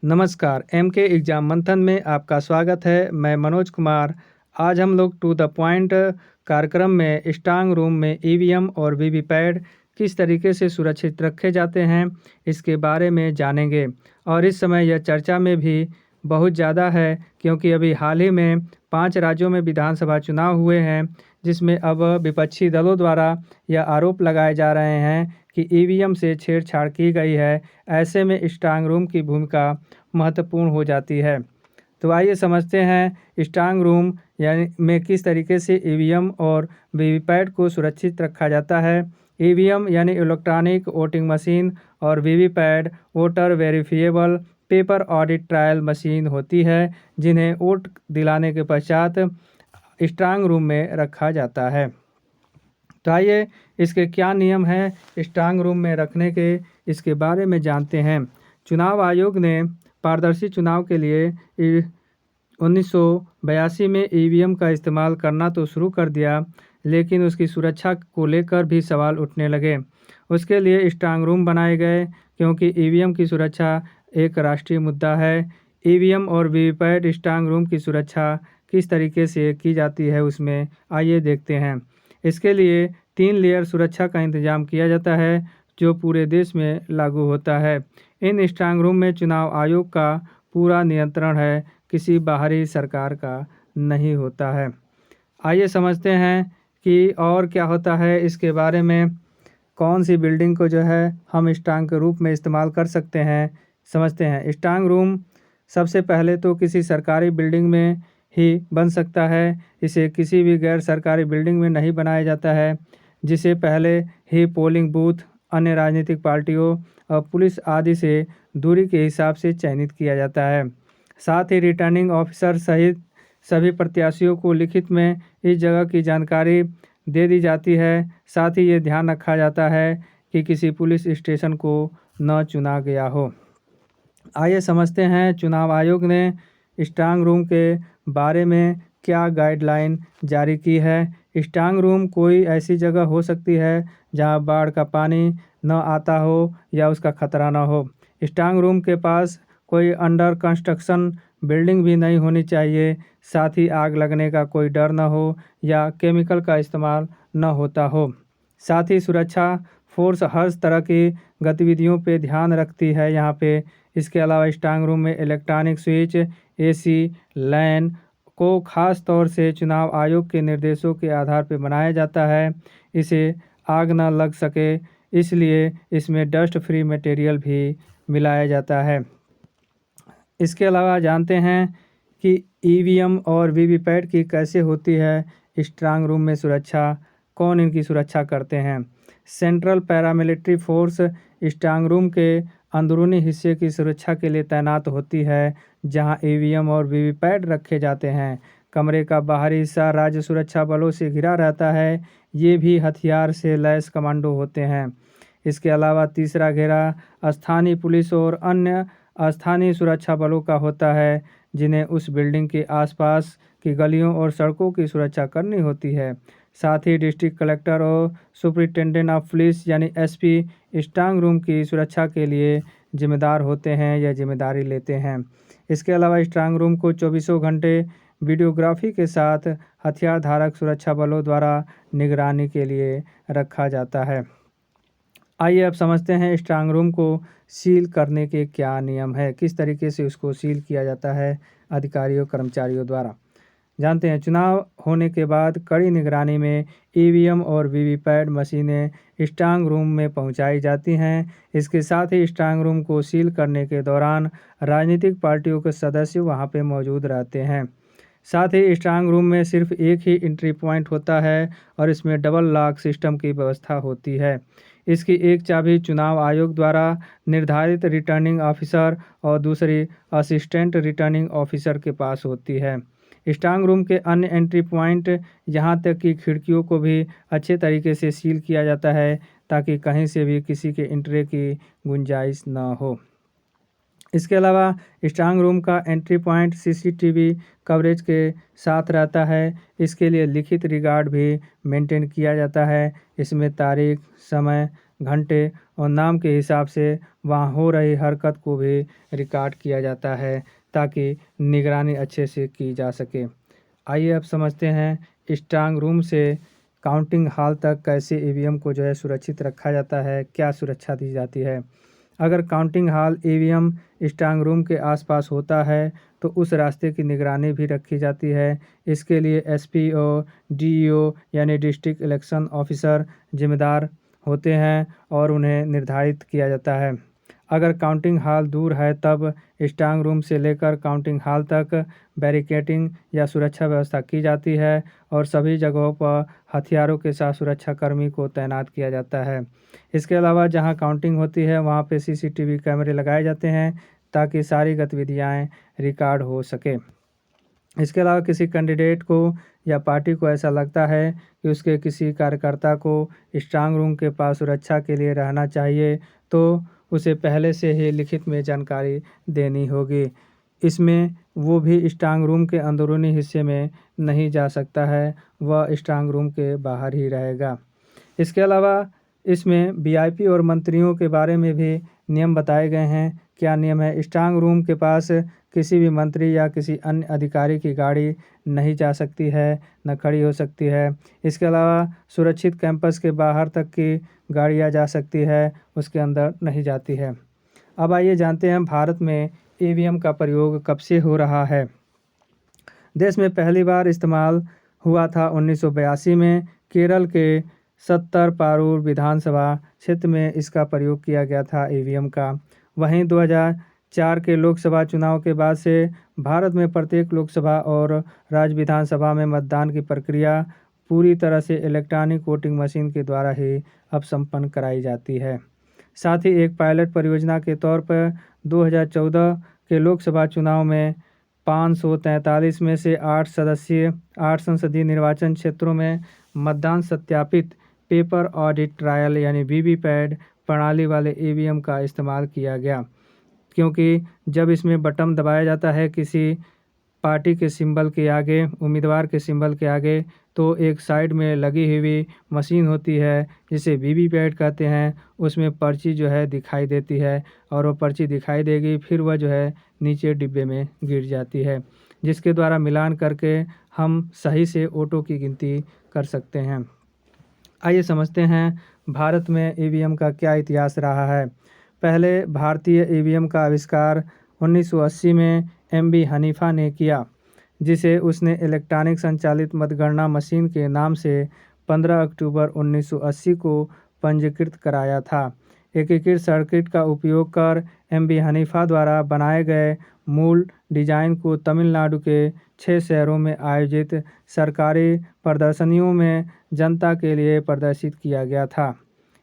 नमस्कार, MK exam मंथन में आपका स्वागत है। मैं मनोज कुमार। आज हम लोग टू द पॉइंट कार्यक्रम में स्ट्रांग रूम में ईवीएम और वीवीपैट किस तरीके से सुरक्षित रखे जाते हैं, इसके बारे में जानेंगे। और इस समय यह चर्चा में भी बहुत ज़्यादा है, क्योंकि अभी हाल ही में 5 राज्यों में विधानसभा चुनाव हुए हैं, जिसमें अब विपक्षी दलों द्वारा यह आरोप लगाए जा रहे हैं कि ईवीएम से छेड़छाड़ की गई है। ऐसे में स्ट्रांग रूम की भूमिका महत्वपूर्ण हो जाती है। तो आइए समझते हैं स्ट्रांग रूम यानी में किस तरीके से ईवीएम और वीवीपैट को सुरक्षित रखा जाता है। ईवीएम यानी इलेक्ट्रॉनिक वोटिंग मशीन और VVPAT voter verifiable paper audit trial machine होती है, जिन्हें वोट दिलाने के पश्चात स्ट्रांग रूम में रखा जाता है। तो आइए इसके क्या नियम हैं स्ट्रांग रूम में रखने के, इसके बारे में जानते हैं। चुनाव आयोग ने पारदर्शी चुनाव के लिए 1982 में ईवीएम का इस्तेमाल करना तो शुरू कर दिया, लेकिन उसकी सुरक्षा को लेकर भी सवाल उठने लगे। उसके लिए स्ट्रांग रूम बनाए गए, क्योंकि ईवीएम की सुरक्षा एक राष्ट्रीय मुद्दा है। ईवीएम और वीवीपैट स्ट्रांग रूम की सुरक्षा किस तरीके से की जाती है, उसमें आइए देखते हैं। इसके लिए 3 लेयर सुरक्षा का इंतजाम किया जाता है, जो पूरे देश में लागू होता है। इन स्ट्रांग रूम में चुनाव आयोग का पूरा नियंत्रण है, किसी बाहरी सरकार का नहीं होता है। आइए समझते हैं कि और क्या होता है इसके बारे में। कौन सी बिल्डिंग को जो है हम स्ट्रांग के रूप में इस्तेमाल कर सकते हैं, समझते हैं। स्ट्रांग रूम सबसे पहले तो किसी सरकारी बिल्डिंग में ही बन सकता है। इसे किसी भी गैर सरकारी बिल्डिंग में नहीं बनाया जाता है, जिसे पहले ही पोलिंग बूथ, अन्य राजनीतिक पार्टियों और पुलिस आदि से दूरी के हिसाब से चयनित किया जाता है। साथ ही रिटर्निंग ऑफिसर सहित सभी प्रत्याशियों को लिखित में इस जगह की जानकारी दे दी जाती है। साथ ही ये ध्यान रखा जाता है कि किसी पुलिस स्टेशन को न चुना गया हो। आइए समझते हैं चुनाव आयोग ने स्ट्रांग रूम के बारे में क्या गाइडलाइन जारी की है। स्ट्रांग रूम कोई ऐसी जगह हो सकती है जहां बाढ़ का पानी न आता हो या उसका खतरा न हो। स्ट्रांग रूम के पास कोई अंडर कंस्ट्रक्शन बिल्डिंग भी नहीं होनी चाहिए। साथ ही आग लगने का कोई डर न हो या केमिकल का इस्तेमाल न होता हो। साथ ही सुरक्षा फोर्स हर तरह की गतिविधियों पे ध्यान रखती है यहाँ पे। इसके अलावा स्ट्रांग रूम में इलेक्ट्रॉनिक स्विच, एसी, लैन को खास तौर से चुनाव आयोग के निर्देशों के आधार पर बनाया जाता है। इसे आग न लग सके, इसलिए इसमें डस्ट फ्री मटेरियल भी मिलाया जाता है। इसके अलावा जानते हैं कि ईवीएम और वीवीपैट की कैसे होती है स्ट्रांग रूम में सुरक्षा, कौन इनकी सुरक्षा करते हैं। Central paramilitary force strong room के अंदरूनी हिस्से की सुरक्षा के लिए तैनात होती है, जहां ईवीएम और वीवीपैट रखे जाते हैं। कमरे का बाहरी हिस्सा राज्य सुरक्षा बलों से घिरा रहता है। ये भी हथियार से लैस कमांडो होते हैं। इसके अलावा तीसरा घेरा स्थानीय पुलिस और अन्य स्थानीय सुरक्षा बलों का होता है, जिन्हें उस बिल्डिंग के आसपास की गलियों और सड़कों की सुरक्षा करनी होती है। साथ ही डिस्ट्रिक्ट कलेक्टर और सुपरिटेंडेंट ऑफ पुलिस यानी एसपी स्ट्रांग रूम की सुरक्षा के लिए जिम्मेदार होते हैं या जिम्मेदारी लेते हैं। इसके अलावा स्ट्रांग रूम को 24 घंटे वीडियोग्राफी के साथ हथियार धारक सुरक्षा बलों द्वारा निगरानी के लिए रखा जाता है। आइए अब समझते हैं स्ट्रांग रूम को सील करने के क्या नियम है, किस तरीके से उसको सील किया जाता है अधिकारियों कर्मचारियों द्वारा। जानते हैं चुनाव होने के बाद कड़ी निगरानी में ईवीएम और वीवीपैट मशीनें स्ट्रांग रूम में पहुंचाई जाती हैं। इसके साथ ही स्ट्रांग रूम को सील करने के दौरान राजनीतिक पार्टियों के सदस्य वहां पे मौजूद रहते हैं। साथ ही स्ट्रांग रूम में सिर्फ एक ही एंट्री पॉइंट होता है और इसमें डबल लॉक सिस्टम की व्यवस्था होती है। इसकी एक चाबी चुनाव आयोग द्वारा निर्धारित रिटर्निंग ऑफिसर और दूसरी असिस्टेंट रिटर्निंग ऑफिसर के पास होती है। स्ट्रांग रूम के अन्य एंट्री पॉइंट यहाँ तक कि खिड़कियों को भी अच्छे तरीके से सील किया जाता है, ताकि कहीं से भी किसी के एंट्री की गुंजाइश न हो। इसके अलावा स्ट्रांग रूम का एंट्री पॉइंट सीसीटीवी कवरेज के साथ रहता है। इसके लिए लिखित रिकॉर्ड भी मेंटेन किया जाता है। इसमें तारीख, समय, घंटे और नाम के हिसाब से वहाँ हो रही हरकत को भी रिकॉर्ड किया जाता है ताकि निगरानी अच्छे से की जा सके। आइए अब समझते हैं स्ट्रांग रूम से काउंटिंग हॉल तक कैसे ईवीएम को जो है सुरक्षित रखा जाता है, क्या सुरक्षा दी जाती है। अगर counting hall EVM strong room के आसपास होता है तो उस रास्ते की निगरानी भी रखी जाती है। इसके लिए एसपीओ, डीईओ यानी डिस्ट्रिक्ट इलेक्शन ऑफिसर जिम्मेदार होते हैं और उन्हें निर्धारित किया जाता है। अगर काउंटिंग हॉल दूर है तब स्ट्रांग रूम से लेकर काउंटिंग हॉल तक बैरिकेडिंग या सुरक्षा व्यवस्था की जाती है और सभी जगहों पर हथियारों के साथ सुरक्षाकर्मी को तैनात किया जाता है। इसके अलावा जहां काउंटिंग होती है वहां पे सीसीटीवी कैमरे लगाए जाते हैं ताकि सारी गतिविधियां रिकॉर्ड हो सके। इसके अलावा किसी कैंडिडेट को या पार्टी को ऐसा लगता है कि उसके किसी कार्यकर्ता को स्ट्रांग रूम के पास सुरक्षा के लिए रहना चाहिए तो उसे पहले से ही लिखित में जानकारी देनी होगी। इसमें वो भी स्ट्रांग रूम के अंदरूनी हिस्से में नहीं जा सकता है, वह स्ट्रांग रूम के बाहर ही रहेगा। इसके अलावा इसमें वीआईपी और मंत्रियों के बारे में भी नियम बताए गए हैं। क्या नियम है? स्ट्रांग रूम के पास किसी भी मंत्री या किसी अन्य अधिकारी की गाड़ी नहीं जा सकती है, न खड़ी हो सकती है। इसके अलावा सुरक्षित कैंपस के बाहर तक की गाड़ियां जा सकती है, उसके अंदर नहीं जाती है। अब आइए जानते हैं भारत में ईवीएम का प्रयोग कब से हो रहा है। देश में पहली बार इस्तेमाल हुआ था 1982 में। केरल के 70 पारूर विधानसभा क्षेत्र में इसका प्रयोग किया गया था ईवीएम का। वहीं 2004 के लोकसभा चुनाव के बाद से भारत में प्रत्येक लोकसभा और राज्य विधानसभा में मतदान की प्रक्रिया पूरी तरह से इलेक्ट्रॉनिक वोटिंग मशीन के द्वारा ही अब संपन्न कराई जाती है। साथ ही एक पायलट परियोजना के तौर पर 2014 के लोकसभा चुनाव में 543 में से 8 संसदीय निर्वाचन क्षेत्रों में मतदान सत्यापित पेपर ऑडिट ट्रायल यानी वीवीपैट प्रणाली वाले ईवीएम का इस्तेमाल किया गया, क्योंकि जब इसमें बटन दबाया जाता है किसी पार्टी के सिंबल के आगे, उम्मीदवार के सिंबल के आगे, तो एक साइड में लगी हुई मशीन होती है जिसे वीवीपैट कहते हैं। उसमें पर्ची जो है दिखाई देती है और वो पर्ची दिखाई देगी, फिर वह जो है नीचे डिब्बे में गिर जाती है, जिसके द्वारा मिलान करके हम सही से वोटों की गिनती कर सकते हैं। आइए समझते हैं भारत में ईवीएम का क्या इतिहास रहा है। पहले भारतीय ईवीएम का आविष्कार 1980 में एमबी हनीफा ने किया, जिसे उसने इलेक्ट्रॉनिक संचालित मतगणना मशीन के नाम से 15 अक्टूबर 1980 को पंजीकृत कराया था। एकीकृत सर्किट का उपयोग कर एमबी हनीफा द्वारा बनाए गए मूल डिजाइन को तमिलनाडु के 6 शहरों में आयोजित सरकारी प्रदर्शनियों में जनता के लिए प्रदर्शित किया गया था।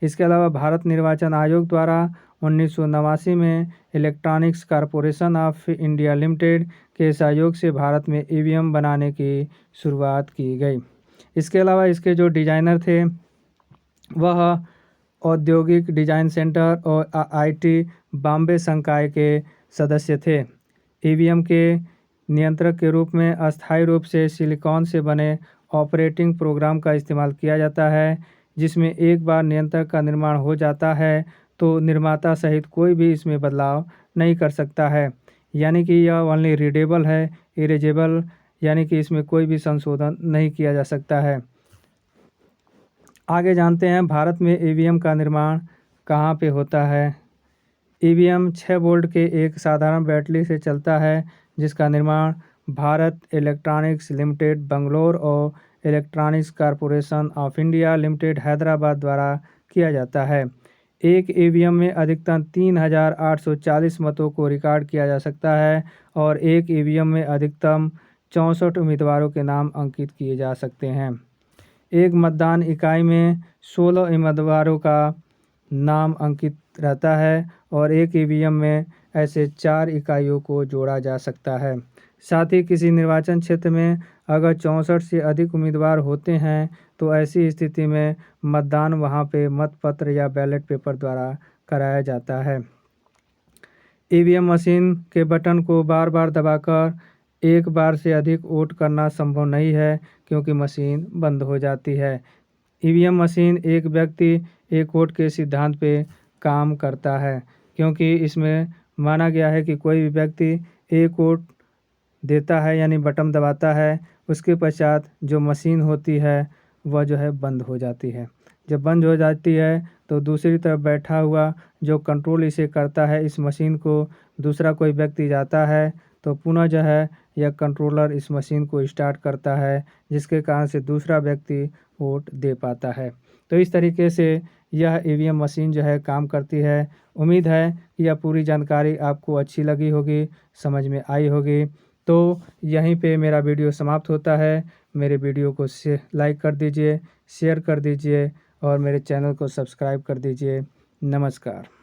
इसके अलावा भारत निर्वाचन आयोग द्वारा 1989 में electronics corporation of India limited के सहयोग से भारत में ईवीएम बनाने की शुरुआत की गई। इसके अलावा इसके जो डिजाइनर थे वह औद्योगिक डिजाइन सेंटर और आईआईटी बॉम्बे संकाय के सदस्य थे। ईवीएम के नियंत्रक के रूप में अस्थायी रूप से सिलिकॉन से बने ऑपरेटिंग प्रोग्राम का इस्तेमाल किया जाता है, जिसमें एक बार नियंत्रक का निर्माण हो जाता है तो निर्माता सहित कोई भी इसमें बदलाव नहीं कर सकता है। यानी कि यह ओनली रीडेबल है, इरेजेबल, यानी कि इसमें कोई भी संशोधन नहीं किया जा सकता है। आगे जानते हैं भारत में ईवीएम का निर्माण कहाँ पे होता है। ईवीएम 6 वोल्ट के एक साधारण बैटरी से चलता है, जिसका निर्माण भारत इलेक्ट्रॉनिक्स लिमिटेड बेंगलोर और electronics corporation of India limited Hyderabad द्वारा किया जाता है। एक ईवीएम में अधिकतम 3840 मतों को रिकॉर्ड किया जा सकता है और एक ईवीएम में अधिकतम 64 उम्मीदवारों के नाम अंकित किए जा सकते हैं। एक मतदान इकाई में 16 उम्मीदवारों का नाम अंकित रहता है और एक ईवीएम में ऐसे 4 इकाइयों को जोड़ा जा सकता है। साथ ही किसी निर्वाचन क्षेत्र में अगर 64 से अधिक उम्मीदवार होते हैं तो ऐसी स्थिति में मतदान वहां पे मतपत्र या बैलेट पेपर द्वारा कराया जाता है। ईवीएम मशीन के बटन को बार बार दबाकर एक बार से अधिक वोट करना संभव नहीं है, क्योंकि मशीन बंद हो जाती है। ईवीएम मशीन एक व्यक्ति एक वोट के सिद्धांत पे काम करता है, क्योंकि इसमें माना गया है कि कोई भी व्यक्ति एक वोट देता है यानी बटन दबाता है, उसके पश्चात जो मशीन होती है वह जो है बंद हो जाती है। जब बंद हो जाती है तो दूसरी तरफ बैठा हुआ जो कंट्रोल इसे करता है इस मशीन को, दूसरा कोई व्यक्ति जाता है तो पुनः जो है यह कंट्रोलर इस मशीन को स्टार्ट करता है, जिसके कारण से दूसरा व्यक्ति वोट दे पाता है। तो इस तरीके से यह ईवीएम मशीन जो है काम करती है। उम्मीद है कि यह पूरी जानकारी आपको अच्छी लगी होगी, समझ में आई होगी। तो यहीं पे मेरा वीडियो समाप्त होता है। मेरे वीडियो को लाइक कर दीजिए, शेयर कर दीजिए और मेरे चैनल को सब्सक्राइब कर दीजिए। नमस्कार।